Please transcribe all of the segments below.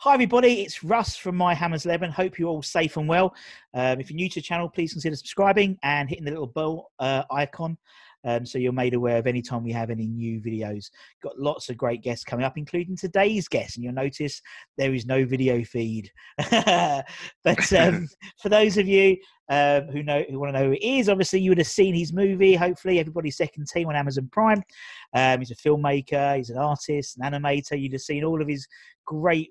Hi everybody, it's Russ from My Hammers 11. Hope you're all safe and well. If you're new to the channel, please consider subscribing and hitting the little bell icon so you're made aware of any time we have any new videos. Got lots of great guests coming up, including today's guest, and you'll notice there is no video feed. But for those of you who want to know who he is, obviously you would have seen his movie, hopefully, Everybody's Second Team on Amazon Prime. He's a filmmaker, he's an artist, an animator. You'd have seen all of his great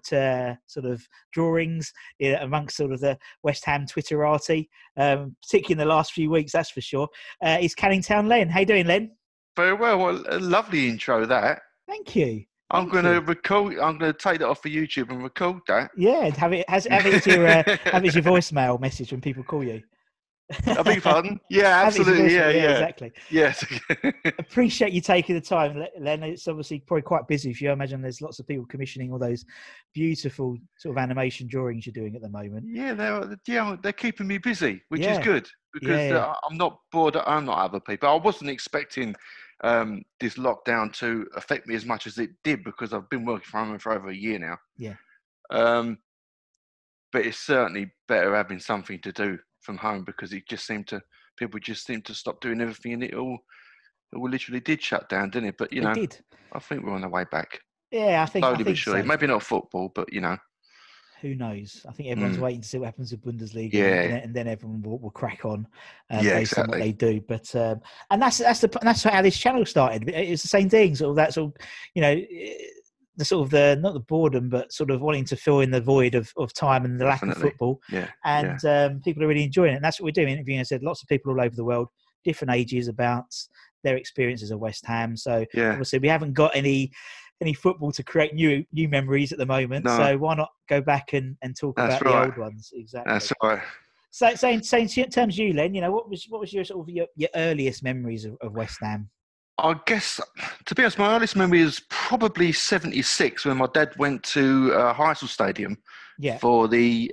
sort of drawings amongst sort of the West Ham Twitterati, particularly in the last few weeks, that's for sure. He's Canning Town Len. How you doing, Len? Very well. Well, a lovely intro, that. Thank you. I'm going to record. I'm going to take that off for YouTube and record that. Yeah, have it as your voicemail message when people call you. I beg your pardon? Yeah, absolutely. Yeah, exactly. Yes. Appreciate you taking the time, Len. It's obviously probably quite busy for you. I imagine there's lots of people commissioning all those beautiful sort of animation drawings you're doing at the moment. Yeah, they're keeping me busy, which is good because I'm not bored. I'm not other people. I wasn't expecting this lockdown to affect me as much as it did because I've been working from home for over a year now. Yeah. But it's certainly better having something to do from home because people just seemed to stop doing everything, and it all literally did shut down, didn't it? But it did. I think we're on the way back. Yeah, I think slowly but surely. So. Maybe not football, but who knows? I think everyone's waiting to see what happens with Bundesliga, and then everyone will crack on based on what they do. But and that's how this channel started. It's the same thing, sort of that sort of the sort of not the boredom, but sort of wanting to fill in the void of time and the lack of football. People are really enjoying it. And that's what we're doing. Interviewing, I said, lots of people all over the world, different ages, about their experiences of West Ham. So obviously we haven't got any football to create new memories at the moment. No. So why not go back and talk about the old ones? Exactly. That's right. So in terms of you, Len, what was your sort of your earliest memories of West Ham? I guess, to be honest, my earliest memory is probably 76 when my dad went to Heysel Stadium for the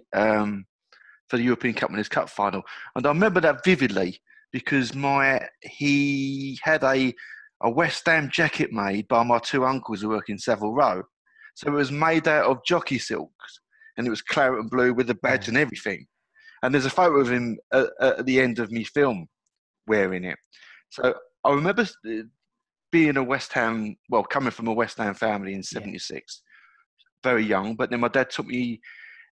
European Cup Winners' Cup final. And I remember that vividly because he had a West Ham jacket made by my two uncles who work in Savile Row. So it was made out of jockey silks and it was claret and blue with the badge and everything. And there's a photo of him at the end of me film wearing it. So I remember being coming from a West Ham family in 76, very young. But then my dad took me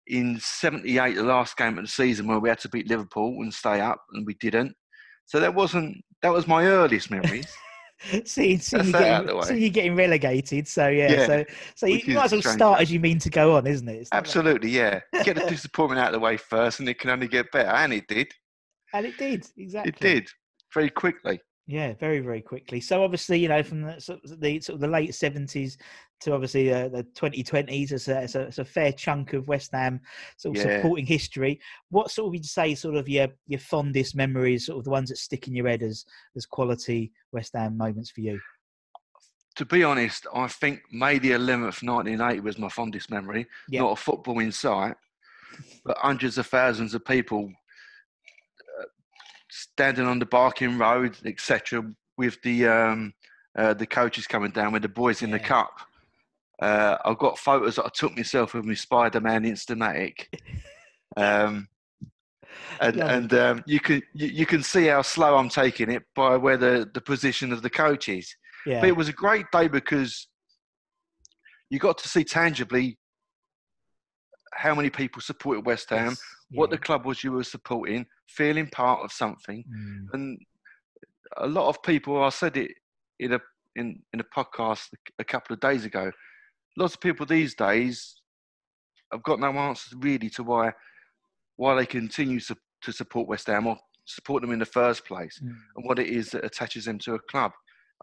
in 78, the last game of the season, where we had to beat Liverpool and stay up, and we didn't. So that was my earliest memories. See, you're getting relegated. So so you might as well start as you mean to go on, isn't it? Absolutely, yeah. Get the disappointment out of the way first, and it can only get better. And it did. And it did, exactly. It did very quickly. Yeah, very, very quickly. So obviously, from the late 70s to obviously the 2020s, it's a fair chunk of West Ham sort of supporting history. What sort of would you say sort of your fondest memories, sort of the ones that stick in your head as quality West Ham moments for you? To be honest, I think May the 11th, 1980 was my fondest memory. Yep. Not a football in sight, but hundreds of thousands of people standing on the Barking Road, etc., with the coaches coming down with the boys in the cup. I've got photos that I took myself with my Spider-Man Instamatic, and you can see how slow I'm taking it by where the position of the coach is. Yeah. But it was a great day because you got to see tangibly how many people supported West Ham, what the club was you were supporting, feeling part of something. And a lot of people, I said it in a podcast a couple of days ago, lots of people these days have got no answers really to why they continue to support West Ham or support them in the first place and what it is that attaches them to a club.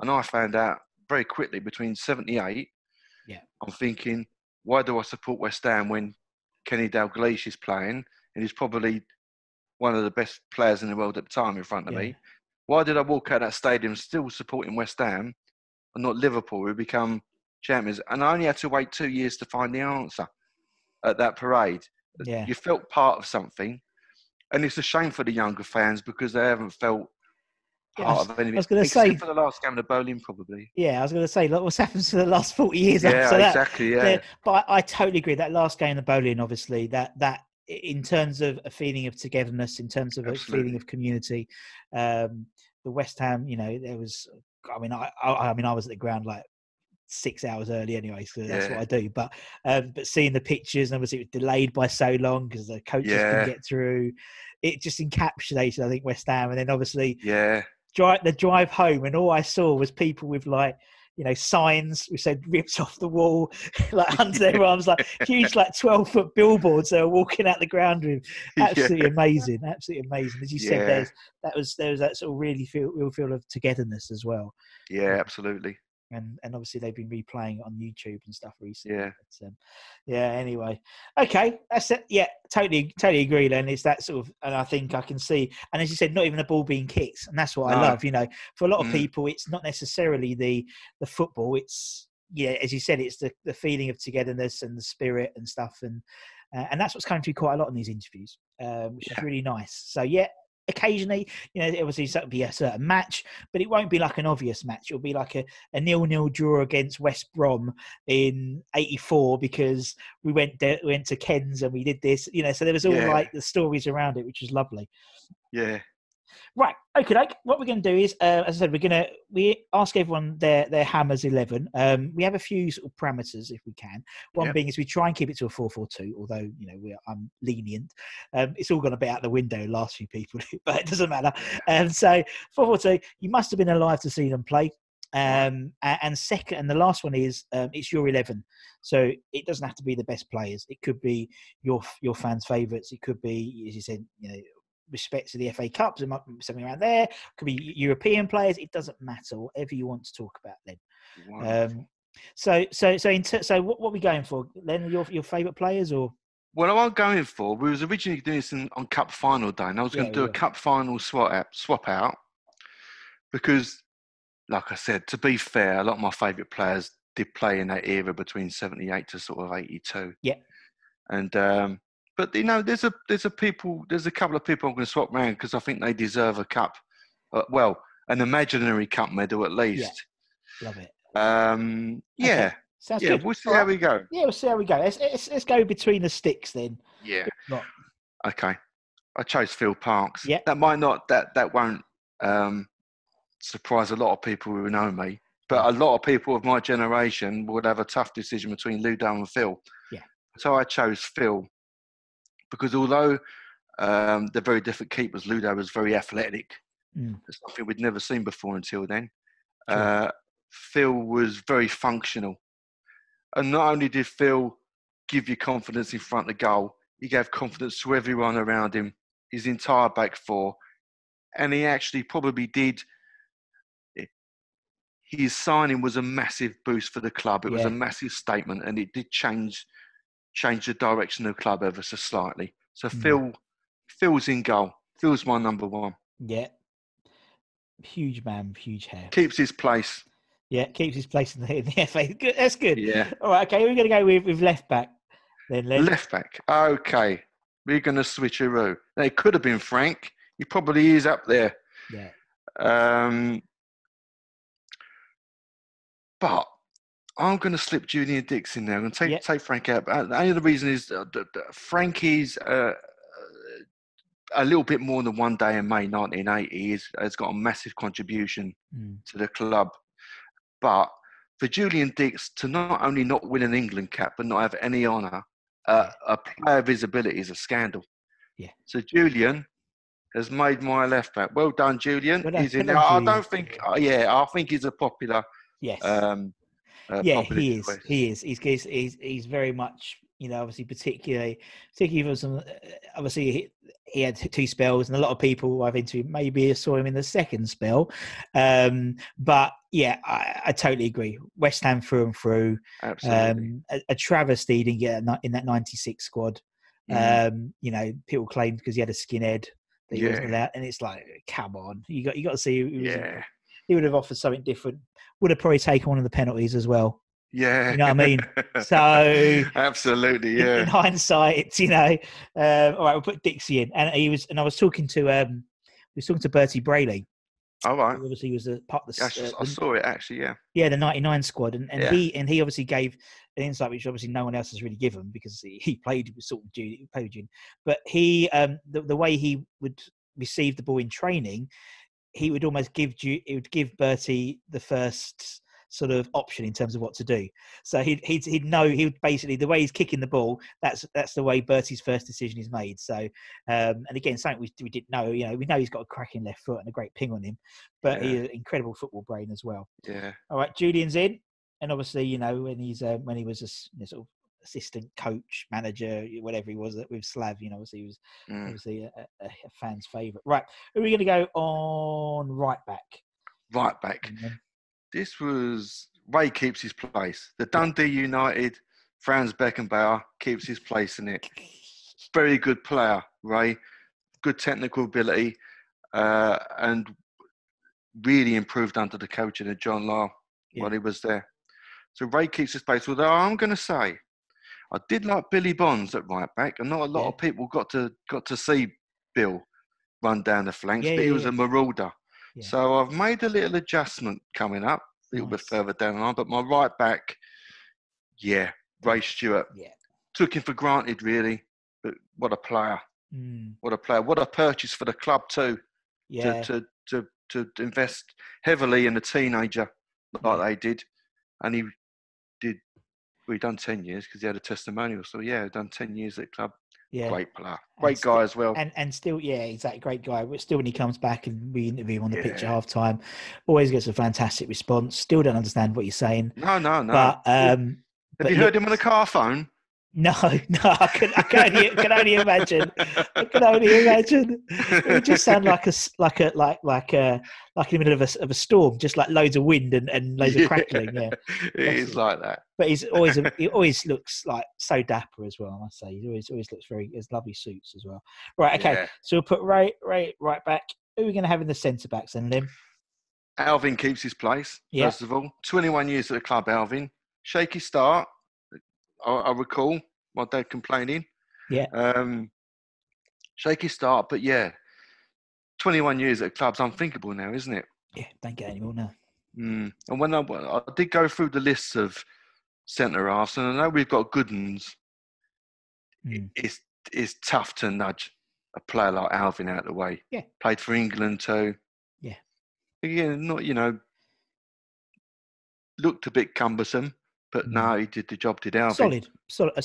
And I found out very quickly between 78, I'm thinking, why do I support West Ham when Kenny Dalglish is playing and he's probably one of the best players in the world at the time in front of me? Why did I walk out that stadium still supporting West Ham and not Liverpool, who become champions? And I only had to wait 2 years to find the answer at that parade. Yeah. You felt part of something. And it's a shame for the younger fans because they haven't felt part of anything. I was going to say for the last game of the bowling, probably. Yeah, I was going to say, look, what's happened to the last 40 years? Yeah, after that? Exactly. Yeah, but I totally agree. That last game of the bowling, obviously, that in terms of a feeling of togetherness, in terms of a feeling of community, the West Ham, there was. I mean, I was at the ground like 6 hours early anyway, so that's what I do. But seeing the pictures, and obviously it was delayed by so long because the coaches couldn't get through. It just encapsulated, I think, West Ham, and then obviously the drive home, and all I saw was people with like signs which said ripped off the wall, like under their arms, like huge, like 12-foot billboards they were walking out the ground with. Absolutely amazing, absolutely amazing. As you said, there was that sort of real feel of togetherness as well. Yeah, absolutely. And obviously they've been replaying it on YouTube and stuff recently. Yeah. But, anyway. Okay. That's it. Yeah, totally agree, Len. It's that sort of, and I think I can see, and as you said, not even the ball being kicked. And that's what I love. For a lot of people, it's not necessarily the football. It's, as you said, it's the feeling of togetherness and the spirit and stuff. And that's what's coming through quite a lot in these interviews, which is really nice. So, occasionally, obviously it'll be a certain match, but it won't be like an obvious match. It'll be like a 0-0 draw against West Brom in '84 because we went to Ken's and we did this, so there was all like the stories around it, which is lovely. Yeah. Right. Okay. What we're going to do is, as I said, we ask everyone their Hammers 11. We have a few sort of parameters if we can. One being is we try and keep it to a 4-4-2, although I'm lenient. It's all gone a bit out the window, last few people, but it doesn't matter. So 4-4-2, you must have been alive to see them play. And second, and the last one is it's your 11. So it doesn't have to be the best players. It could be your fans' favourites. It could be, as you said, respect to the FA Cups, there might be something around there. Could be European players. It doesn't matter. Whatever you want to talk about, then. So what are we going for, Len? Your favourite players, or? Well, I'm going for. We was originally doing this on Cup Final day, and I was going to do a Cup Final swap out because, like I said, to be fair, a lot of my favourite players did play in that era between 78 to sort of 82. Yeah. And but there's a couple of people I'm going to swap around because I think they deserve a cup, an imaginary cup medal at least. Yeah. Love it. Okay. Sounds good. We'll see how we go. Yeah, we'll see how we go. Let's go between the sticks then. Yeah. Okay. I chose Phil Parkes. Yeah. That might not that won't surprise a lot of people who know me, but a lot of people of my generation would have a tough decision between Ludo and Phil. Yeah. So I chose Phil. Because although they're very different keepers, Ludo was very athletic. It's something we'd never seen before until then. Sure. Phil was very functional. And not only did Phil give you confidence in front of the goal, he gave confidence to everyone around him, his entire back four. And he actually probably did. His signing was a massive boost for the club. It was a massive statement, and it did change the direction of the club ever so slightly. So Phil's in goal. Phil's my number one. Yeah. Huge man, huge hair. Keeps his place. Yeah, keeps his place in the FA. Good. That's good. Yeah. All right, okay, we're going to go with left back then. Left back. Okay. We're going to switcheroo. Now, it could have been Frank. He probably is up there. Yeah. But I'm going to slip Julian Dix in there. I'm going to take Frank out. The only reason is Frankie's a little bit more than one day in May 1980 has got a massive contribution to the club. But for Julian Dix to not only not win an England cap but not have any honour, a player visibility is a scandal. Yeah. So Julian has made my left back. Well done, Julian. He's in there. I think he's a popular. Yes. He is. He's very much, obviously, particularly for some. Obviously, he had 2 spells, and a lot of people I've interviewed maybe saw him in the second spell. But yeah, I totally agree. West Ham through and through. Absolutely. A travesty he didn't get in that '96 squad. People claimed because he had a skinhead that he wasn't allowed, and it's like, come on, you got to see. He would have offered something different. Would have probably taken one of the penalties as well. Yeah. You know what I mean? So absolutely, yeah. In hindsight, all right, we'll put Dixie in. And I was talking to Bertie Brayley All right. Obviously, he was a part of the. I saw it actually. Yeah. Yeah, the '99 squad, and Yeah. he obviously gave an insight which obviously no one else has really given because he played with sort of Jude, he played with Jude. But he the way he would receive the ball in training, he would almost give Bertie the first sort of option in terms of what to do. So he'd know, he would basically, the way he's kicking the ball, that's the way Bertie's first decision is made. So and again, something we didn't know, you know, we know he's got a cracking left foot and a great ping on him, but he's an incredible football brain as well. Yeah. All right, Julian's in, and obviously, you know, when he was a sort of assistant coach, manager, whatever he was with Slav, you know, obviously he was obviously a fan's favourite. Right, who are we going to go on right back? Right back. This was Ray keeps his place. The Dundee United, Franz Beckenbauer keeps his place in it. Very good player, Ray. Good technical ability, and really improved under the coaching of John Lyle while he was there. So Ray keeps his place. Although I'm going to say, I did like Billy Bonds at right back, and not a lot of people got to see Bill run down the flanks, but he was a marauder. Yeah. So I've made a little adjustment coming up, a little bit further down the line. But my right back, Ray Stewart. Yeah. Took him for granted, really. But what a player. What a player. What a purchase for the club too. Yeah. To invest heavily in a teenager like they did. And he done 10 years because he had a testimonial. So, done 10 years at the club. Yeah. Great player. Great guy as well. And still, exactly. Great guy. But still, when he comes back and we interview him on the pitch at half time, always gets a fantastic response. Still don't understand what you're saying. No. But, have you heard him on a car phone? No, I can only imagine. I can only imagine. It would just sound like in the middle of a storm, just like loads of wind and loads of crackling. Yeah, it is like that. But he always looks like so dapper as well. I must say, he always looks he has lovely suits as well. Right, okay. Yeah. So we'll put Ray right back. Who are we going to have in the centre backs then, Lim? Alvin keeps his place. First of all, 21 years at the club. Alvin, shaky start. I recall my dad complaining. Yeah. Shaky start, but 21 years at club's unthinkable now, isn't it? Yeah, don't get any more now. And when I did go through the lists of centre halves, and I know we've got good ones. It's tough to nudge a player like Alvin out of the way. Yeah. Played for England too. Yeah. Again, not looked a bit cumbersome. But no, he did the job, did Alvin. Solid,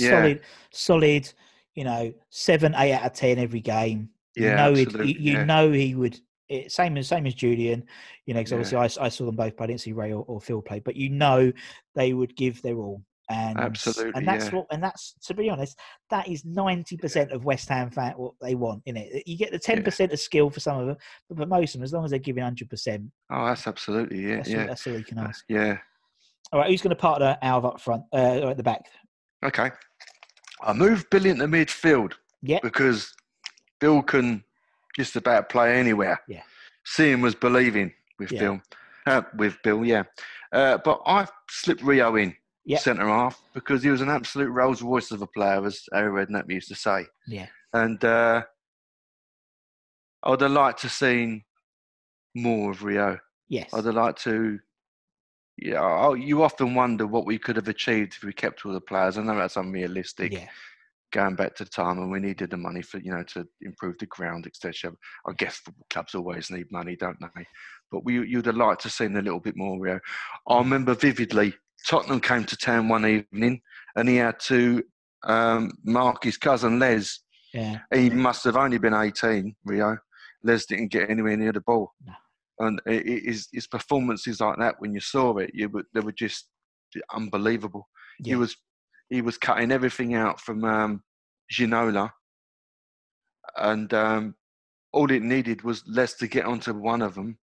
7, 8 out of 10 every game. You know he would, same as Julian, because obviously I saw them both, but I didn't see Ray or Phil play, but they would give their all. And absolutely, and that's to be honest, that is 90% of West Ham fan what they want, innit? You get the 10% of skill for some of them, but most of them, as long as they're giving 100%. Oh, that's absolutely, That's all you can ask. All right, who's going to partner Alv up front, or at the back? Okay. I moved Bill into midfield. Yeah. Because Bill can just about play anywhere. Yeah. Seeing was believing with Bill. But I slipped Rio in centre half because he was an absolute Rolls Royce of a player, as Harry Redknapp used to say. Yeah. And I would have liked to have seen more of Rio. Yes. I'd have liked to. Yeah, you often wonder what we could have achieved if we kept all the players. I know that's unrealistic. Yeah. Going back to the time when we needed the money for, to improve the ground, etc. I guess football clubs always need money, don't they? But you'd have liked to have seen a little bit more, Rio. I remember vividly, Tottenham came to town one evening and he had to mark his cousin Les. Yeah. He must have only been 18, Rio. Les didn't get anywhere near the ball. No. And his performances like that, when you saw it, they were just unbelievable. Yeah. He was cutting everything out from Ginola, and all it needed was Les to get onto one of them.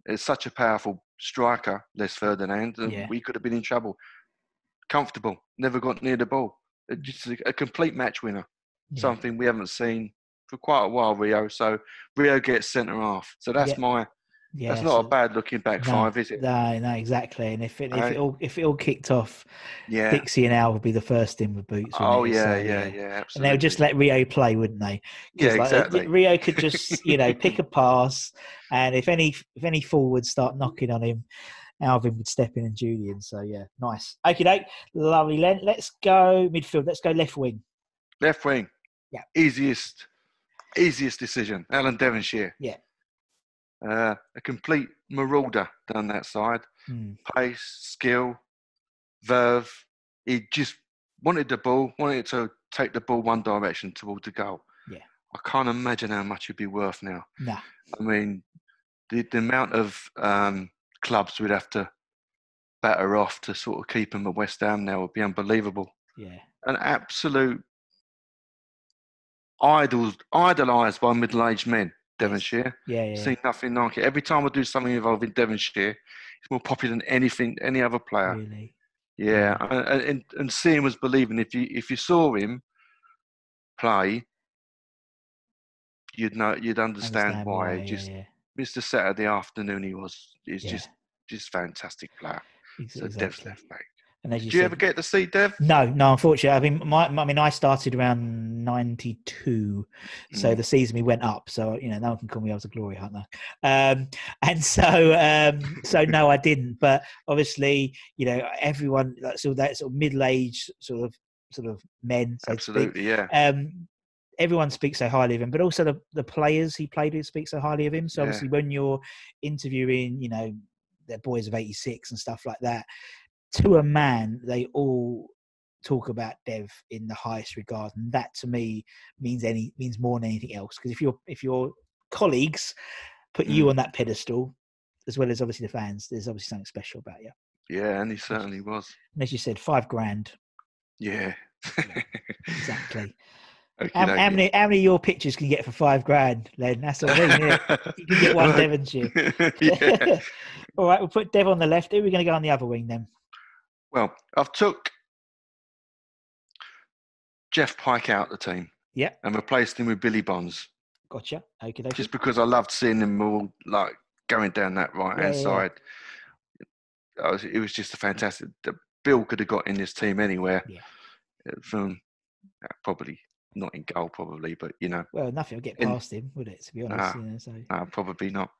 It's such a powerful striker, Les Ferdinand, and we could have been in trouble. Comfortable, never got near the ball. Just a complete match winner, something we haven't seen for quite a while, Rio. So Rio gets centre half. So that's my Yeah, that's not a bad looking back five, is it? No, exactly. And if it all kicked off, yeah, Dixie and Al would be the first in with boots. Oh it? yeah, So, yeah, And absolutely. they'll just let Rio play, wouldn't they? Yeah, Because exactly. Rio could just pick a pass, and if any forwards start knocking on him, Alvin would step in and Julian. So yeah, nice. Okay, doke, lovely. Len, let's go midfield. Let's go left wing. Left wing. Yeah. Easiest decision. Alan Devonshire. Yeah. A complete marauder down that side. Pace, skill, verve. He just wanted the ball, wanted to take the ball one direction toward the goal. Yeah. I can't imagine how much he'd be worth now. Nah. I mean, the amount of clubs we'd have to batter off to sort of keep him at West Ham now would be unbelievable. Yeah. An absolute idolised by middle-aged men, Devonshire. Yeah. Seen nothing like it. Every time I do something involving Devonshire, it's more popular than any other player. Really? Yeah. And seeing was believing. If you saw him play, you'd understand why. Mr. Saturday Afternoon, he's just fantastic player. Exactly. So Dev's left back. And as Did you ever get to see Dev? No, unfortunately. I mean, I started around 92, so the season we went up. So no one can call me I was a glory hunter. And so no, I didn't. But obviously, everyone that sort of middle-aged sort of men. So Absolutely, to speak, everyone speaks so highly of him, but also the players he played with speak so highly of him. So obviously, when you're interviewing, the boys of '86 and stuff like that. To a man, they all talk about Dev in the highest regard, and that to me means more than anything else. Because if your colleagues put you on that pedestal, as well as obviously the fans, there's obviously something special about you. Yeah, and he certainly was. And as you said, $5,000. Yeah, exactly. Okay, how many of your pictures can you get for $5,000, Len? That's what I mean. Isn't it? You can get one Devonshire. Yeah. All right, we'll put Dev on the left. Who are we going to go on the other wing then? Well, I've took Jeff Pike out of the team. Yeah. And replaced him with Billy Bonds. Gotcha. Okay. Just because I loved seeing them all going down that right-hand side. It was just a fantastic. Bill could have got in this team anywhere. Yeah. From probably not in goal, but Well, nothing would get past him, would it? To be honest, No, probably not.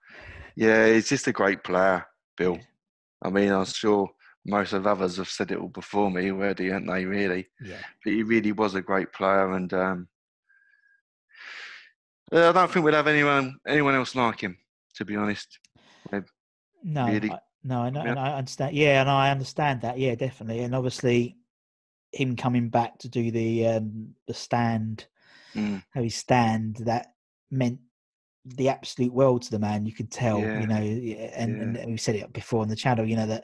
Yeah, he's just a great player, Bill. Yeah. I mean, I'm sure most of others have said it all before me already, haven't they? Really. Yeah. But he really was a great player, and I don't think we'd have anyone else like him, to be honest. No, really. I know, and I understand. Yeah, and I understand that. Yeah, definitely, and obviously, him coming back to do the stand, how he stand, that meant the absolute world to the man. You could tell, and we said it before on the channel, that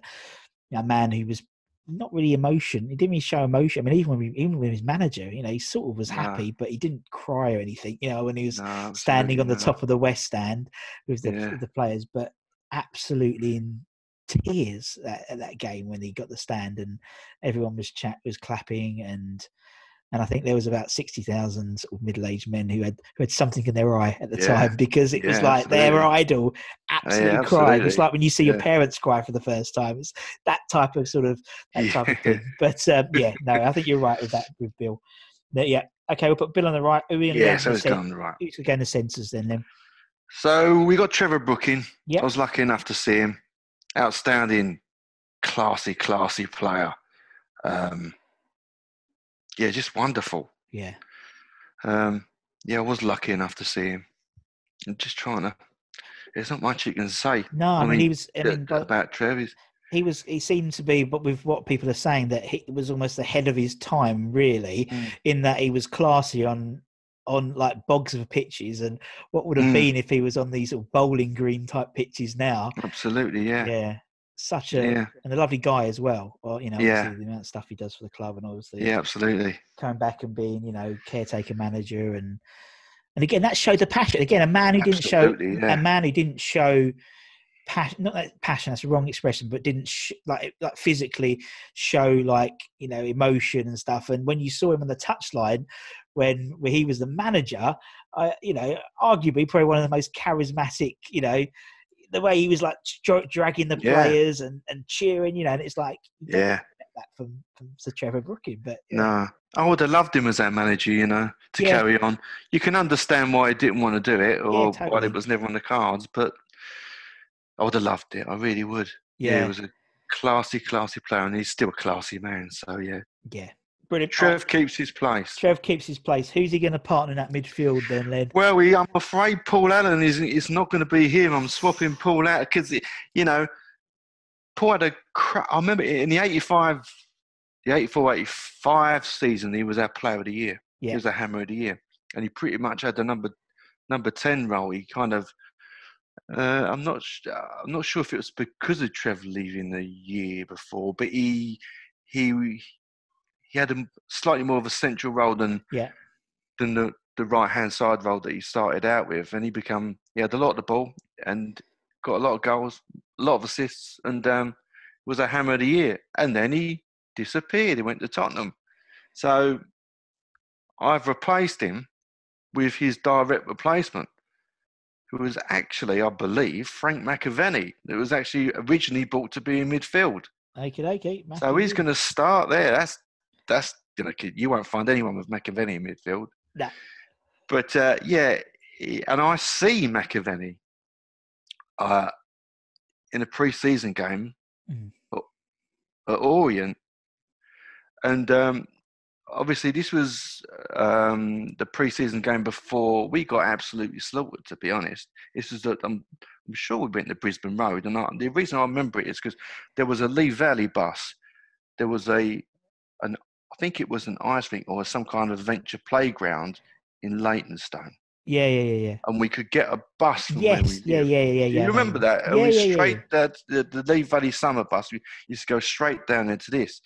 a man who was not really emotion. He didn't really show emotion. I mean, even with his manager, he sort of was happy, but he didn't cry or anything. When he was standing on the top of the West Stand with the players, but absolutely in tears at that game when he got the stand and everyone was clapping and I think there was about 60,000 sort of middle-aged men who had something in their eye at the time because it was like their idol absolutely crying. It's like when you see your parents cry for the first time. It's that type of thing. But I think you're right with Bill. Okay, we'll put Bill on the right. So it's on the right. Who's going to centres then? So we got Trevor Brooking. Yep. I was lucky enough to see him. Outstanding, classy player. Just wonderful. Yeah. I was lucky enough to see him. I'm just trying to. There's not much you can say. No, I mean he was. About Trev. He seemed to be, but with what people are saying, that he was almost ahead of his time, really, in that he was classy on like bogs of pitches and what would have been if he was on these sort of bowling green type pitches now. Absolutely, yeah. Yeah. Such a and a lovely guy as well. Well, obviously the amount of stuff he does for the club and obviously absolutely coming back and being, caretaker manager and again that showed the passion. Again, a man who didn't show passion, not that passion, that's the wrong expression, but didn't like physically show emotion and stuff. And when you saw him on the touchline when he was the manager, arguably probably one of the most charismatic, the way he was like dragging the players and cheering, you know, and it's like, you don't expect that from Sir Trevor Brooking, but no, I would have loved him as our manager, you know, to carry on. You can understand why he didn't want to do it, or why it was never on the cards, but I would have loved it. I really would. Yeah, he was a classy player, and he's still a classy man. So yeah. Brilliant. Trev keeps his place. Who's he going to partner in that midfield then, Len? Well, I'm afraid Paul Allen is not going to be him. I'm swapping Paul out because, you know, Paul had I remember in the 84-85 season, he was our player of the year. Yeah. He was a hammer of the year. And he pretty much had the number 10 role. He kind of, I'm not sure if it was because of Trev leaving the year before, but he had a slightly more of a central role than the right-hand side role that he started out with. And he had a lot of the ball and got a lot of goals, a lot of assists, and was a hammer of the year. And then he disappeared. He went to Tottenham. So I've replaced him with his direct replacement, who was actually, I believe, Frank McAvenny, that was actually originally bought to be in midfield. Okay. So he's going to start there. That's you won't find anyone with McAvenny in midfield. No. But and I see McAvenny in a pre-season game at Orient, and obviously this was the pre-season game before we got absolutely slaughtered. To be honest, this was I'm sure we went to Brisbane Road, and the reason I remember it is because there was a Lee Valley bus. There was I think it was an ice rink or some kind of adventure playground in Leytonstone. Yeah. And we could get a bus from where we lived. Yeah. Do you remember that? Yeah, The Lee Valley summer bus, we used to go straight down into this.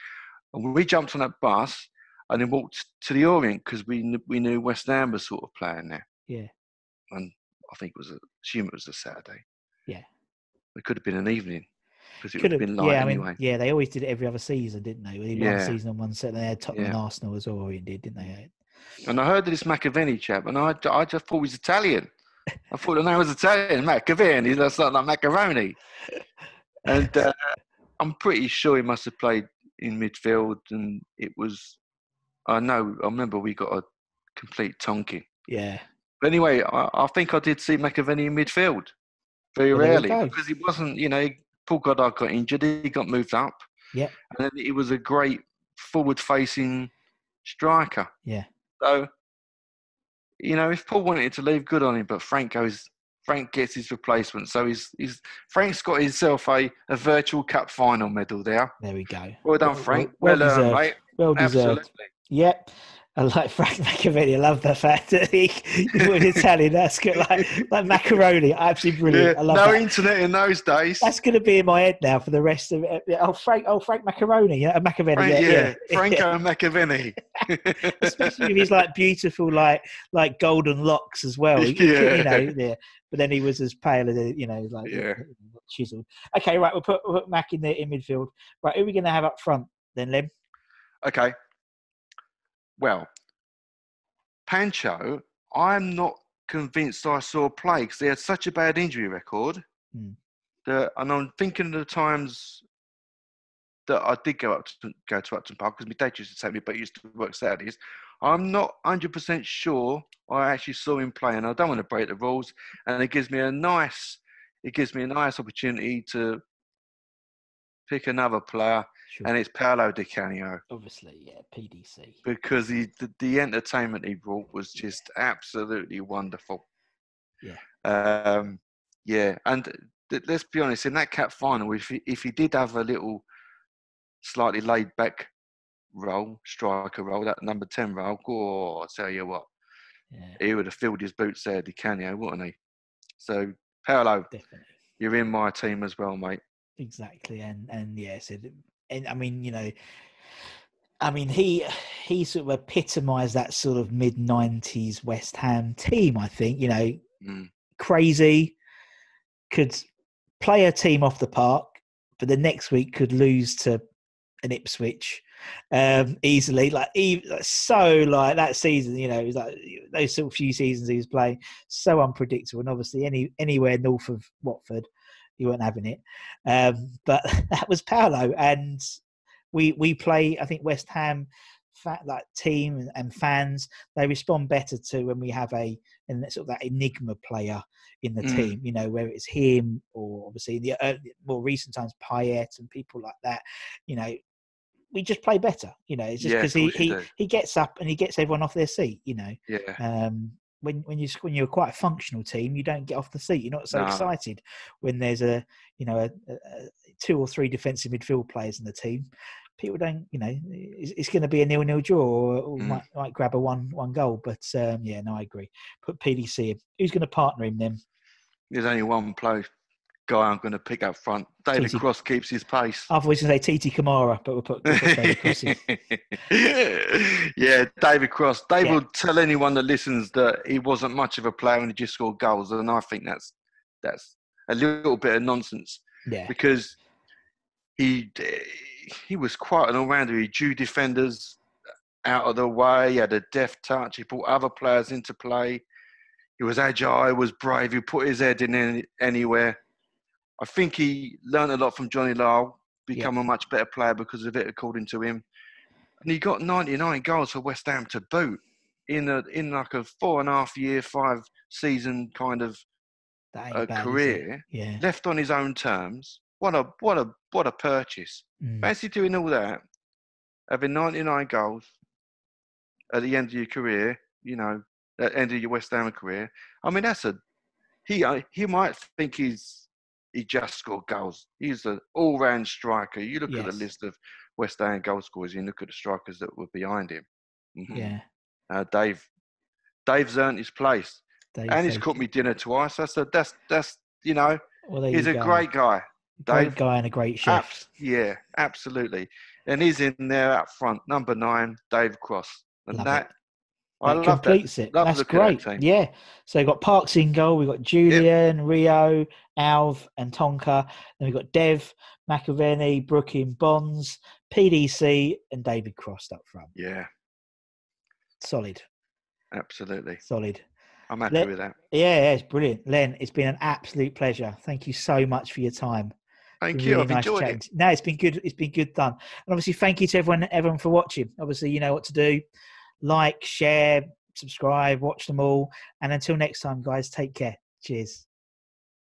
And we jumped on that bus and then walked to the Orient because we knew West Ham was sort of playing there. Yeah. And I think assume it was a Saturday. Yeah. It could have been an evening. Because it would have been light anyway. They always did it every other season, didn't they? They did one season on one set, and they had Tottenham and Arsenal as well, didn't they? And I heard of this McAvenny chap, and I just thought he was Italian. I thought the name was Italian, McAvenny. That's like macaroni. And I'm pretty sure he must have played in midfield, and it was. I remember we got a complete tonking. Yeah. But anyway, I think I did see McAvenny in midfield very rarely because he wasn't, Paul Goddard got injured. He got moved up. Yeah. And then he was a great forward-facing striker. Yeah. So, if Paul wanted to leave, good on him. But Frank gets his replacement. So Frank's got himself a virtual cup final medal there. There we go. Well done, Frank. Well deserved, mate. Well deserved. Absolutely. Yep. I like Frank McAvenny. I love the fact that he's Italian. That's good. Like macaroni. Absolutely brilliant. Yeah, I love no that. internet in those days. That's going to be in my head now for the rest of it. Frank Macaroni. McAvenny. Franco Macaroni. Especially with his beautiful golden locks as well. But then he was as pale as chiseled. Okay, right. We'll put Mac in midfield. Right, who are we going to have up front then, Lim? Okay. Well, Pancho, I'm not convinced I saw play because he had such a bad injury record. And I'm thinking of the times that I did go to Upton Park because my dad used to take me, but he used to work Saturdays. I'm not 100% sure I actually saw him play, and I don't want to break the rules. And it gives me a nice opportunity to pick another player. Sure. And it's Paolo Di Canio. Obviously, PDC. Because the entertainment he brought was just absolutely wonderful. Yeah. And let's be honest, in that cup final, if he did have a little slightly laid back striker role, that number 10 role, I'll tell you what, he would have filled his boots there, Di Canio, wouldn't he? So, Paolo, definitely, you're in my team as well, mate. Exactly, and yes, he sort of epitomised that sort of mid-90s West Ham team. I think crazy, could play a team off the park, but the next week could lose to an Ipswich easily. That season, it was like those sort of few seasons he was playing, so unpredictable, and obviously anywhere north of Watford. he weren't having it. But that was Paolo, and we play. I think West Ham, like team and fans, they respond better to when we have a sort of that enigma player in the team. You know, whether it's him or obviously the more recent times Payet and people like that. You know, we just play better. You know, it's just because he gets up and he gets everyone off their seat. You know, when you're quite a functional team, you don't get off the seat. You're not so excited when there's a 2 or 3 defensive midfield players in the team. People don't, you know, it's going to be a 0-0 draw or might grab a one goal. But I agree. Put PDC in. Who's going to partner him then? There's only one guy I'm going to pick up front. David Cross keeps his pace. I was going to say Titi Kamara, but we'll put David Cross in. Yeah, David Cross. Dave will tell anyone that listens that he wasn't much of a player and he just scored goals, and I think that's a little bit of nonsense. Yeah, because he was quite an all-rounder. He drew defenders out of the way. He had a deft touch. He brought other players into play. He was agile. He was brave. He put his head in anywhere. I think he learned a lot from Johnny Lyle, become a much better player because of it, according to him. And he got 99 goals for West Ham to boot in like a 4.5-year, 5-season kind of career. Yeah. Left on his own terms. What a purchase. Fancy doing all that, having 99 goals at the end of your career, you know, at the end of your West Ham career. I mean, he might think he just scored goals. He's an all-round striker. You look at the list of West Ham goal scorers, you look at the strikers that were behind him. Yeah. Dave's earned his place. And he's cooked me dinner twice. That's you know, he's a great guy. Great guy and a great chef. Yeah, absolutely. And he's in there up front, number 9, Dave Cross. And that completes it. That's great. Yeah. So we've got Parks in goal. We've got Julian, Rio, Alv, and Tonka. Then we've got Dev, McAvenny, Brooking, Bonds, PDC, and David Cross up front. Yeah. Solid. Absolutely. Solid. I'm happy with that. Yeah, it's brilliant. Len, it's been an absolute pleasure. Thank you so much for your time. Thank you. I've enjoyed it. No, it's been good. It's been good done. And obviously, thank you to everyone for watching. Obviously, you know what to do. Like, share, subscribe, watch them all. And until next time, guys, take care. Cheers.